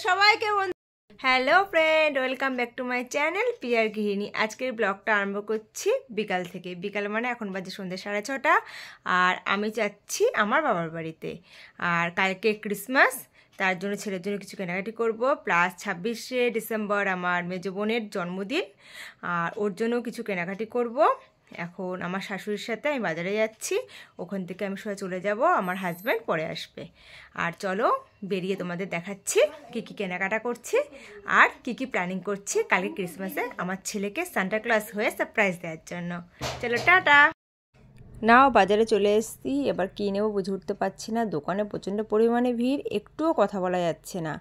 সবাইকে hello friend, welcome back to my channel পিয়ার গৃহিণী। আজকের ব্লগটা আরম্ভ করছি বিকাল থেকে। বিকাল মানে এখন বাজে সন্ধ্যে 6:30, আর আমি যাচ্ছি আমার বাবার বাড়িতে। আর কালকে ক্রিসমাস, তার জন্য ছেলের জন্য কিছু কেনাকাটি করব। প্লাস 26শে ডিসেম্বর আমার মেজ বোনের জন্মদিন, আর ওর জন্য কিছু কেনাকাটি করব। এখন আমার শাশুড়ির সাথে আমি বাজারে যাচ্ছি, ওখান থেকে আমি সোজা চলে যাব, আমার হাজব্যান্ড পরে আসবে। আর চলো বেরিয়ে তোমাদের দেখাচ্ছি কী কী কেনাকাটা করছি আর কি কি প্ল্যানিং করছি কালকে ক্রিসমাসে আমার ছেলেকে সান্টা ক্লজ হয়ে সারপ্রাইজ দেওয়ার জন্য। চলো টাটা। নাও বাজারে চলে এসেছি, এবার কী নেবো বুঝে উঠতে পারছি না। দোকানে প্রচণ্ড পরিমাণে ভিড়, একটুও কথা বলা যাচ্ছে না।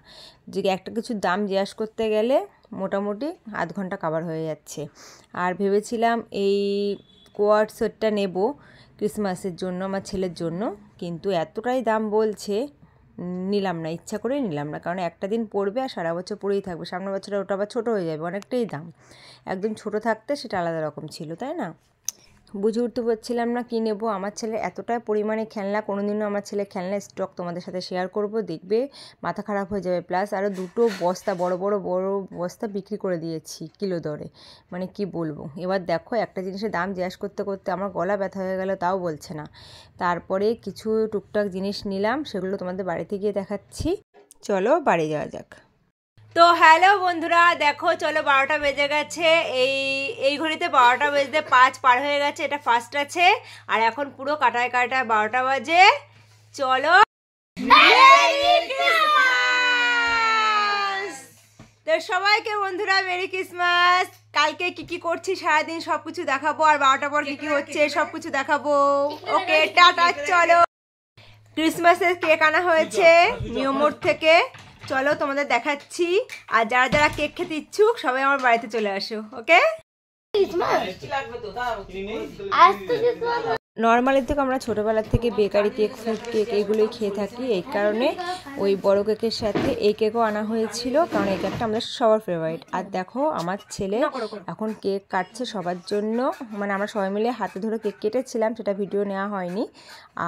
যে একটা কিছুর দাম জিজ্ঞাসা করতে গেলে মোটামুটি আধ ঘন্টা কাভার হয়ে যাচ্ছে। আর ভেবেছিলাম এই কোয়ার্ড সেটটা নেব ক্রিসমাসের জন্য আমার ছেলের জন্য, কিন্তু এতটাই দাম বলছে নিলাম না, ইচ্ছা করে নিলাম না। কারণ একটা দিন পড়বে আর সারা বছর পরেই থাকবে, সামনের বছরে ওটা আবার ছোটো হয়ে যাবে, অনেকটাই দাম। একদম ছোটো থাকতে সেটা আলাদা রকম ছিল, তাই না? বুঝে উঠতে পারছিলাম না কী নেবো। আমার ছেলে এতটা পরিমাণে খেলনা, কোনোদিনও আমার ছেলে খেলনা স্টক তোমাদের সাথে শেয়ার করব, দেখবে মাথা খারাপ হয়ে যাবে। প্লাস আরও দুটো বস্তা বড় বস্তা বিক্রি করে দিয়েছি কিলো দরে, মানে কি বলবো। এবার দেখো একটা জিনিসের দাম জিজ্ঞাসা করতে করতে আমার গলা ব্যথা হয়ে গেল, তাও বলছে না। তারপরে কিছু টুকটাক জিনিস নিলাম, সেগুলো তোমাদের বাড়িতে গিয়ে দেখাচ্ছি। চলো বাড়ি যাওয়া যাক। তো হ্যালো বন্ধুরা, দেখো চলো 12টা বেজে গেছে। এই ঘড়িতে 12টা বেজতে 5 পার হয়ে গেছে, এটা ফার্স্ট আছে। আর এখন পুরো কাটায় 12টা বাজে। চলো তো সবাইকে বন্ধুরা মেরি ক্রিসমাস। কালকে কি কি করছি সারাদিন সব কিছু দেখাবো, আর 12টার পর কি কি হচ্ছে সব কিছু দেখাবো। ওকে টাটা। চলো ক্রিসমাসের কেক আনা হয়েছে নিউমোর থেকে, চলো তোমাদের দেখাচ্ছি। আর যারা যারা কেক খেতে ইচ্ছুক সবাই আমার বাড়িতে চলে আসো। ওকে, নর্মালি থেকে আমরা ছোটোবেলা থেকে বেকারি কেক, ফ্রুট কেক এগুলোই খেয়ে থাকি। এই কারণে ওই বড় কেকের সাথে এই কেকও আনা হয়েছিল, কারণ এই কেকটা আমাদের সবার ফেভারিট। আর দেখো আমার ছেলে এখন কেক কাটছে সবার জন্য, মানে আমরা সবাই মিলে হাতে ধরে কেক কেটেছিলাম, সেটা ভিডিও নেওয়া হয়নি।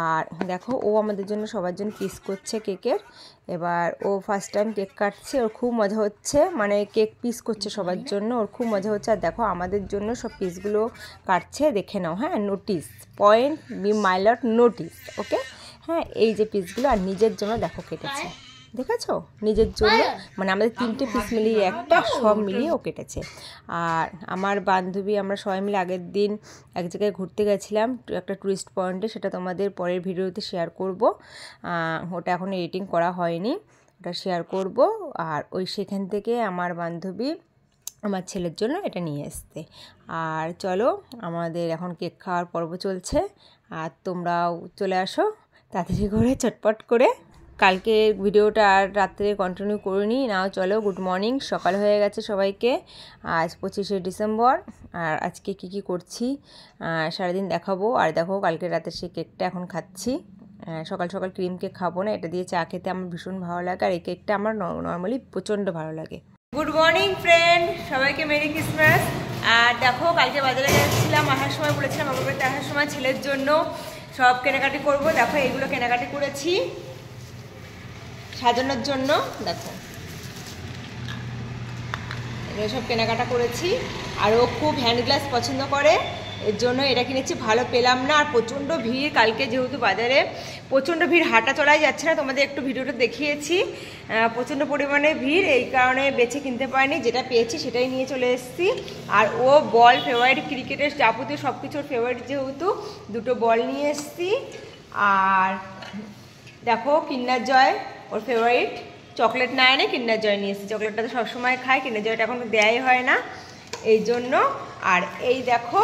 আর দেখো ও আমাদের জন্য সবার জন্য পিস করছে কেকের। এবার ও ফার্স্ট টাইম কেক কাটছে, ওর খুব মজা হচ্ছে, মানে কেক পিস করছে সবার জন্য, ওর খুব মজা হচ্ছে। আর দেখো আমাদের জন্য সব পিসগুলো কাটছে, দেখে নাও। হ্যাঁ, নোটিস, পয়েন্ট বি মাইলট নোটিস। ওকে, হ্যাঁ এই যে পিসগুলো, আর নিজের জন্য দেখো কেটেছে, দেখেছো? নিজের জন্য, মানে আমাদের 3টে পিস মিলিয়ে একটা, সব মিলিয়ে ও কেটেছে। আর আমার বান্ধবী, আমরা সবাই মিলে আগের দিন এক জায়গায় ঘুরতে গেছিলাম, একটা টুরিস্ট পয়েন্টে, সেটা তোমাদের পরের ভিডিওতে শেয়ার করব। ওটা এখন এডিটিং করা হয়নি, ওটা শেয়ার করব। আর সেখান থেকে আমার বান্ধবী আমার ছেলের জন্য এটা নিয়ে আসতে। আর চলো আমাদের এখন কেক খাওয়ার পর্ব চলছে, আর তোমরাও চলে আসো তাড়াতাড়ি করে, চটপট করে। কালকে ভিডিওটা আর রাত্রে কন্টিনিউ করিনি। নাও চলো, গুড মর্নিং, সকাল হয়ে গেছে সবাইকে। আজ 25শে ডিসেম্বর। আর আজকে কি কি করছি সারাদিন দেখাবো। আর দেখো কালকে রাতে সেই কেকটা এখন খাচ্ছি। সকাল সকাল ক্রিম কেক খাবো না, এটা দিয়ে চা খেতে আমার ভীষণ ভালো লাগে, আর এই কেকটা আমার নর্মালি প্রচণ্ড ভালো লাগে। গুড মর্নিং ফ্রেন্ড, সবাইকে মেরি ক্রিসমাস। আর দেখো কালকে বাজারে গেছিলাম, আসার সময় বলেছিলাম আমার বাড়িতে আসার সময় ছেলের জন্য সব কেনাকাটি করব। দেখো এইগুলো কেনাকাটি করেছি সাজানোর জন্য, দেখো এগুলো সব কেনাকাটা করেছি। আর ও খুব হ্যান্ড গ্লাস পছন্দ করে, এর জন্য এটা কিনেছি। ভালো পেলাম না, আর প্রচণ্ড ভিড় কালকে, যেহেতু বাজারে প্রচণ্ড ভিড়, হাঁটা চলাই যাচ্ছে না, তোমাদের একটু ভিডিওটা দেখিয়েছি। প্রচণ্ড পরিমাণে ভিড়, এই কারণে বেছে কিনতে পারিনি, যেটা পেয়েছি সেটাই নিয়ে চলে এসেছি। আর ও বল ফেভারিট, ক্রিকেটের যাবতীয় সব কিছুর ফেভারিট, যেহেতু দুটো বল নিয়ে এসেছি। আর দেখো কিন্ডার জয় ওর ফেভারিট, চকলেট না এনে কিন্ডার জয় নিয়ে এসেছি। চকলেটটা তো সবসময় খায়, কিন্ডার জয়টা এখন দেয়াই হয় না, এই জন্য। আর এই দেখো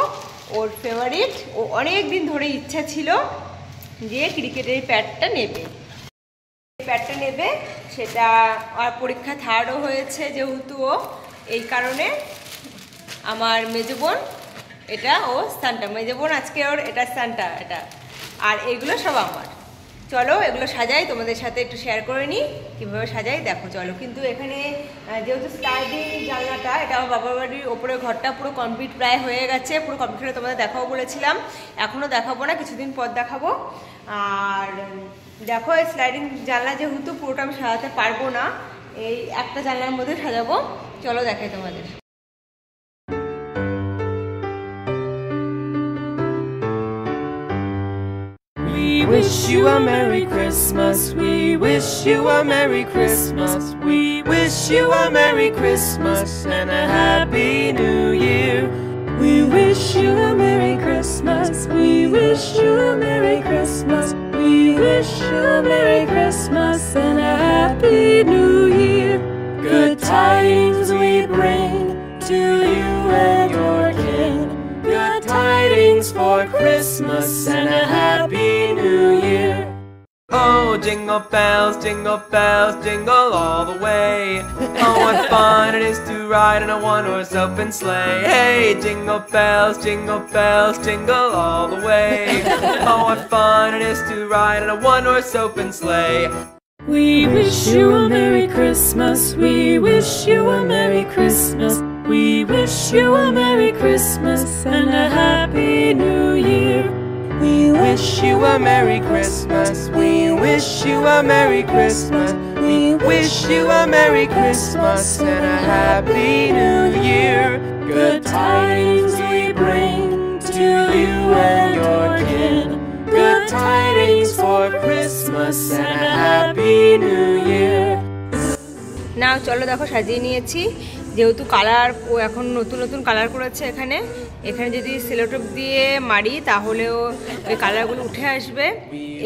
ওর ফেভারিট, ও অনেক দিন ধরে ইচ্ছা ছিল যে ক্রিকেটের প্যাডটা নেবে, প্যাডটা নেবে, সেটা আর পরীক্ষা থার্ডও হয়েছে যেহেতু ও, এই কারণে আমার মেজো বোন, এটা ও সান্টা, মেজো বোন আজকে ওর এটা সান্টা, এটা। আর এগুলো সব আমার। চলো এগুলো সাজাই, তোমাদের সাথে একটু শেয়ার করে নিই কীভাবে সাজাই, দেখো চলো। কিন্তু এখানে যেহেতু স্লাইডিং জানলাটা, এটা আমার বাবার বাড়ির ওপরে ঘরটা পুরো কমপ্লিট প্রায় হয়ে গেছে, পুরো কমপ্লিট হয়ে তোমাদের দেখাবো বলেছিলাম, এখনও দেখাবো না, কিছুদিন পর দেখাবো। আর দেখো এই স্লাইডিং জানলা যেহেতু পুরোটা আমি সাজাতে পারবো না, এই একটা জানলার মধ্যে সাজাবো, চলো দেখাই তোমাদের। We wish you a Merry Christmas. We wish you a Merry Christmas. We wish you a Merry Christmas and a Happy New Year. We wish you a Merry Christmas. We wish you a Merry Christmas. We wish you a Merry Christmas and a Happy New Year. Good tidings we bring to you and your kin. Good tidings for Christmas and a Happy New Year. Oh, jingle bells, jingle all the way. Oh, what fun it is to ride in a one-horse open sleigh. Hey, jingle bells, jingle all the way. Oh, what fun it is to ride in a one-horse open sleigh. We wish you a Merry Christmas. We wish you a Merry Christmas. We wish you a Merry Christmas and a Happy New Year. We wish you a Merry Christmas. We wish you a Merry Christmas. We wish you a Merry Christmas and a Happy New Year. Good tidings we bring to you and your kin. Good tidings for Christmas and a Happy New Year. না চলো দেখো সাজিয়ে নিয়েছি, যেহেতু colour ও এখন নতুন নতুন colour করেছে এখানে যদি সেলোটেপ দিয়ে মারি তাহলেও ওই কালারগুলো উঠে আসবে,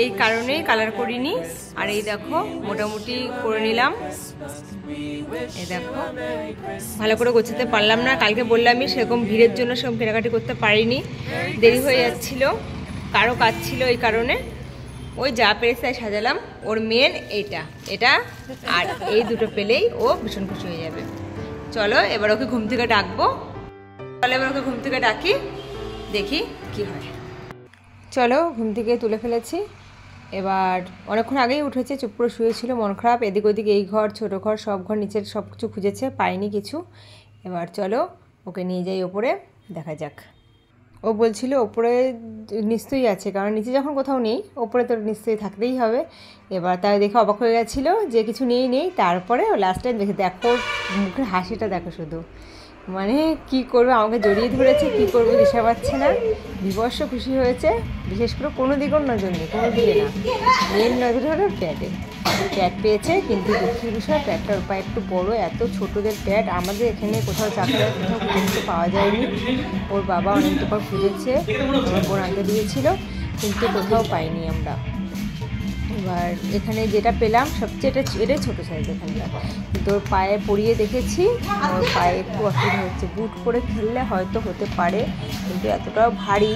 এই কারণেই কালার করিনি। আর এই দেখো মোটামুটি করে নিলাম, এই দেখো ভালো করে গোছাতে পারলাম না, কালকে বললামই সেরকম ভিড়ের জন্য সেরকম কেনাকাটি করতে পারিনি, দেরি হয়ে যাচ্ছিল, কারো কাজ ছিল, এই কারণে ওই যা পেরেছে তাই সাজালাম। ওর মেন এটা আর এই দুটো পেলেই ও ভীষণ খুশি হয়ে যাবে। চলো এবার ওকে ঘুম থেকে ডাকবো, ঘুম থেকে ডাকি, দেখি কি হয়। চলো ঘুম থেকে তুলে ফেলেছি, এবার অনেকক্ষণ আগেই উঠেছে, চুপ করে শুয়েছিল, মন খারাপ, এদিক ওদিক এই ঘর ছোটো ঘর সব ঘর নিচের সব কিছু খুঁজেছে, পাইনি কিছু। এবার চলো ওকে নিয়ে যাই ওপরে, দেখা যাক। ও বলছিল ওপরে নিশ্চয়ই আছে, কারণ নিচে যখন কোথাও নেই ওপরে তো নিশ্চয়ই থাকতেই হবে। এবার তাই দেখে অবাক হয়ে গেছিলো যে কিছু নেই, তারপরে ও লাস্ট টাইম দেখে দেখো মুখের হাসিটা দেখো শুধু, মানে কি করবে, আমাকে জড়িয়ে ধরেছে, কি করবে দিশা পাচ্ছে না, বিভৎস খুশি হয়েছে। বিশেষ করে কোনো দিকের নজর নেই, কোনো দিকে না, মেন নজর হলো প্যাড পেয়েছে, কিন্তু দুঃখের বিষয় প্যাডটার পা একটু বড়, এত ছোটোদের প্যাড আমাদের এখানে কোথাও চাকরি কোথাও খুঁজতে পাওয়া যায়নি। ওর বাবা অনেক দোকান খুঁজেছে, আমার বোন আনতে দিয়েছিল, কিন্তু কোথাও পাইনি আমরা। এবার এখানে যেটা পেলাম সবচেয়ে এটাই ছোটো সাইজ এখানটা, কিন্তু ওর পায়ে পরিয়ে দেখেছি, ওর পায়ে একটু অসুবিধা হচ্ছে, বুট পরে খেললে হয়তো হতে পারে, কিন্তু এতটাও ভারী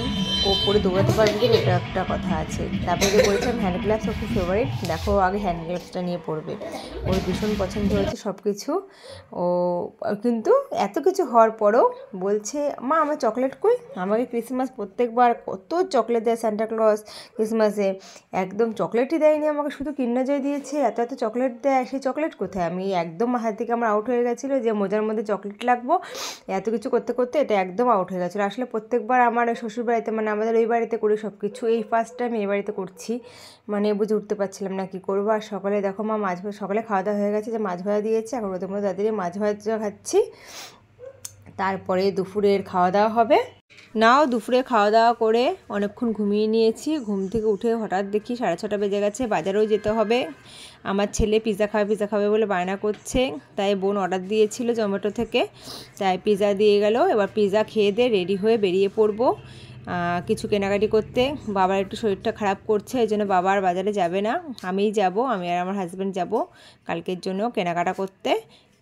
ও পরে দৌড়াতে পারবে কি, এটা একটা কথা আছে। তারপরে যে বলেছিলাম হ্যান্ড গ্লাভস ওর খুব ফেভারিট, দেখো আগে হ্যান্ড গ্লাভসটা নিয়ে পড়বে, ওর ভীষণ পছন্দ হয়েছে সব কিছু। ও কিন্তু এত কিছু হওয়ার পরও বলছে মা আমার চকলেট কই, আমাকে ক্রিসমাস প্রত্যেকবার কত চকলেট দেয় সান্টা ক্লজ ক্রিসমাসে, একদম চকলেটই দেয়নি আমাকে, শুধু কিন্ডার জয় দিয়েছে, এত চকলেট দেয়, সেই চকলেট কোথায়। আমি একদম হাত থেকে আমার আউট হয়ে গেছিলো যে মোজার মধ্যে চকলেট লাগবো, এত কিছু করতে করতে এটা একদম আউট হয়ে গেছিলো। আসলে প্রত্যেকবার আমার শ্বশুরবাড়িতে, মানে আমাদের ওই বাড়িতে করি সব কিছু, এই ফার্স্ট টাইম এই বাড়িতে করছি, মানে বুঝে উঠতে পারছিলাম না কী করবো। আর সকালে দেখো মা মাছ ভাজা, সকালে খাওয়া দাওয়া হয়ে গেছে, যে মাছ ভাজা দিয়েছে, এখন ওদের মধ্যে দাদিরে মাছ ভাজা খাচ্ছি, তারপরে দুপুরের খাওয়া দাওয়া হবে। নাও দুপুরে খাওয়া দাওয়া করে অনেকক্ষণ ঘুমিয়ে নিয়েছি, ঘুম থেকে উঠে হঠাৎ দেখি 6:30 বেজে গেছে, বাজারেও যেতে হবে। আমার ছেলে পিৎজা খাবে বলে বায়না করছে, তাই বোন অর্ডার দিয়েছিল জোম্যাটো থেকে, তাই পিৎজা দিয়ে গেল। এবার পিৎজা খেয়ে দিয়ে রেডি হয়ে বেরিয়ে পড়বো কিছু কেনাকাটি করতে। বাবার একটু শরীরটা খারাপ করছে, এই জন্য বাবা আর বাজারে যাবে না, আমিই যাব, আমি আর আমার হাজব্যান্ড যাব কালকের জন্য কেনাকাটা করতে।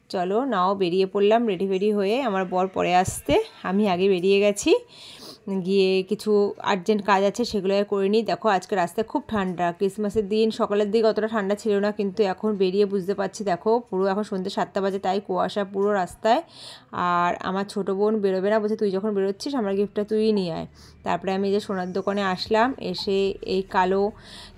চলো নাও বেরিয়ে পড়লাম রেডি হয়ে, আমার বর পরে আসতে, আমি আগে বেরিয়ে গেছি, গিয়ে কিছু আর্জেন্ট কাজ আছে সেগুলো করে নিই। দেখো আজকে রাস্তায় খুব ঠান্ডা, ক্রিসমাসের দিন সকালের দিকে অতটা ঠান্ডা ছিল না, কিন্তু এখন বেরিয়ে বুঝতে পারছি, দেখো পুরো এখন সন্ধ্যে 7টা বাজে, তাই কুয়াশা পুরো রাস্তায়। আর আমার ছোটো বোন বেরোবে না, বলছে তুই যখন বেরোচ্ছিস আমার গিফটটা তুই নিয়ে আয়। তারপরে আমি যে সোনার দোকানে আসলাম, এসে এই কালো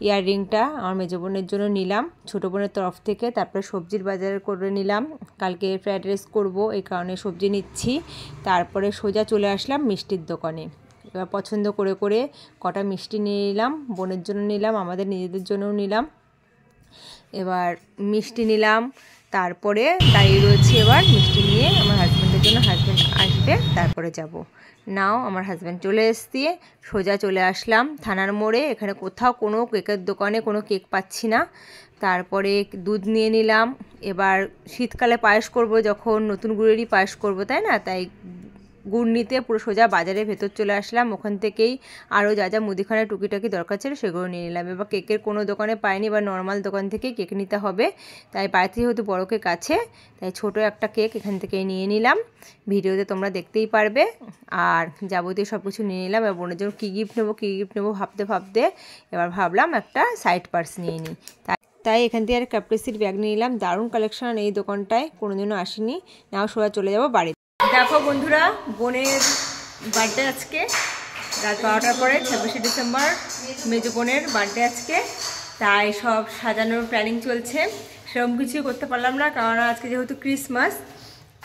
ইয়াররিংটা আমার মেজো বোনের জন্য নিলাম ছোটো বোনের তরফ থেকে। তারপরে সবজির বাজার করে নিলাম, কালকে ফ্রাইড রাইস করবো, এই কারণে সবজি নিচ্ছি। তারপরে সোজা চলে আসলাম মিষ্টির দোকানে, এবার পছন্দ করে কটা মিষ্টি নিয়ে নিলাম, বোনের জন্য নিলাম, আমাদের নিজেদের জন্যও নিলাম। এবার মিষ্টি নিলাম, তারপরে দাঁড়িয়ে রয়েছে এবার মিষ্টি নিয়ে আমার হাজব্যান্ডের জন্য। হাজব্যান্ড আসবে তারপরে যাব। নাও আমার হাজব্যান্ড চলে এসছে, সোজা চলে আসলাম থানার মোড়ে। এখানে কোথাও কোনো কেকের দোকানে কোনো কেক পাচ্ছি না। তারপরে দুধ নিয়ে নিলাম। এবার শীতকালে পায়েস করব, যখন নতুন গুড়েরই পায়েস করব, তাই না? তাই গুড় নিতে পুরো সোজা বাজারের ভেতর চলে আসলাম। ওখান থেকেই আরও যা যা মুদিখানা টুকিটাকি দরকার ছিল সেগুলো নিয়ে নিলাম। এবার কেকের কোনো দোকানে পাইনি, বা নর্মাল দোকান থেকেই কেক নিতে হবে। তাই বাড়িতে যেহেতু বড়ো কেক আছে, তাই ছোটো একটা কেক এখান থেকেই নিয়ে নিলাম। ভিডিওতে তোমরা দেখতেই পারবে। আর যাবতীয় সব কিছু নিয়ে নিলাম। এবার বোনের জন্য কী গিফট নেবো ভাবতে ভাবতে এবার ভাবলাম একটা সাইড পার্স নিয়ে নিই। তাই এখান থেকে আর ক্যাপ্টেসির ব্যাগ নিয়ে নিলাম। দারুণ কালেকশন এই দোকানটায়, কোনোদিনও আসিনি। নাও সোজা চলে যাবো বাড়ি। দেখো বন্ধুরা, বোনের বার্থডে আজকে রাত 12টার পরে, 26শে ডিসেম্বর মেজো বোনের বার্থডে আজকে। তাই সব সাজানোর প্ল্যানিং চলছে। সেরকম কিছুই করতে পারলাম না, কারণ আজকে যেহেতু ক্রিসমাস,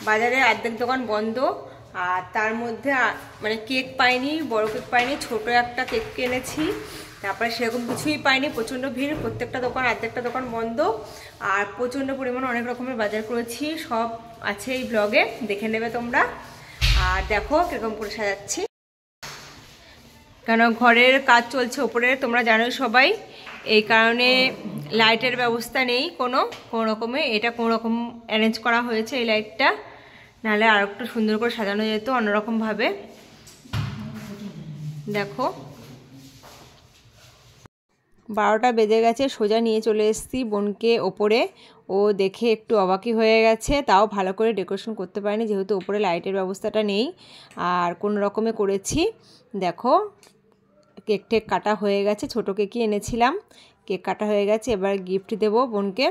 বাজারে অর্ধেক দোকান বন্ধ। আর তার মধ্যে মানে কেক পাইনি, বড় কেক পাইনি, ছোট একটা কেক কিনেছি। তারপরে সেরকম কিছুই পাইনি, প্রচণ্ড ভিড়, প্রত্যেকটা দোকান অর্ধেকটা দোকান বন্ধ। আর প্রচণ্ড পরিমাণে অনেক রকমের বাজার করেছি, সব আছে এই ব্লগে, দেখে নেবে তোমরা। আর দেখো কীরকম করে সাজাচ্ছি, কেন ঘরের কাজ চলছে ওপরে, তোমরা জানোই সবাই। এই কারণে লাইটের ব্যবস্থা নেই কোনো রকমে। এটা কোনো রকম অ্যারেঞ্জ করা হয়েছে এই লাইটটা, নাহলে আর একটু সুন্দর করে সাজানো যেত অন্যরকমভাবে। দেখো 12টা বেজে গেছে, সোজা নিয়ে চলে এসেছি বোনকে ওপরে। ও দেখে একটু অবাকই হয়ে গেছে, তাও ভালো করে ডেকোরেশন করতে পারিনি যেহেতু ওপরে লাইটের ব্যবস্থাটা নেই। আর কোনো রকমে করেছি। দেখো কেক টেক কাটা হয়ে গেছে, ছোটো কেকই এনেছিলাম, কেক কাটা হয়ে গেছে। এবার গিফট দেবো বোনকে।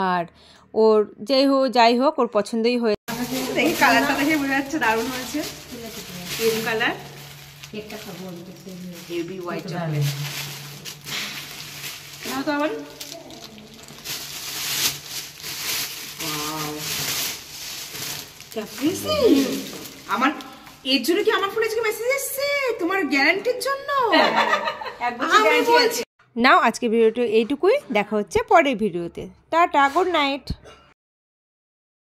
আর ওর যাই হোক ওর পছন্দই হয়েছে। দেখি কালারটা দেখে বোঝা যাচ্ছে দারুণ হয়েছে, ক্রিম কালার। কেকটা খাবো হেভি হোয়াইট চকলেট। নাও তো আবার আমার এর জন্য কি আমার ফোনে আজকে মেসেজ এসেছে তোমার গ্যারান্টির জন্য। নাও আজকে ভিডিওটা এইটুকুই, দেখা হচ্ছে পরের ভিডিওতে। Tata, good night.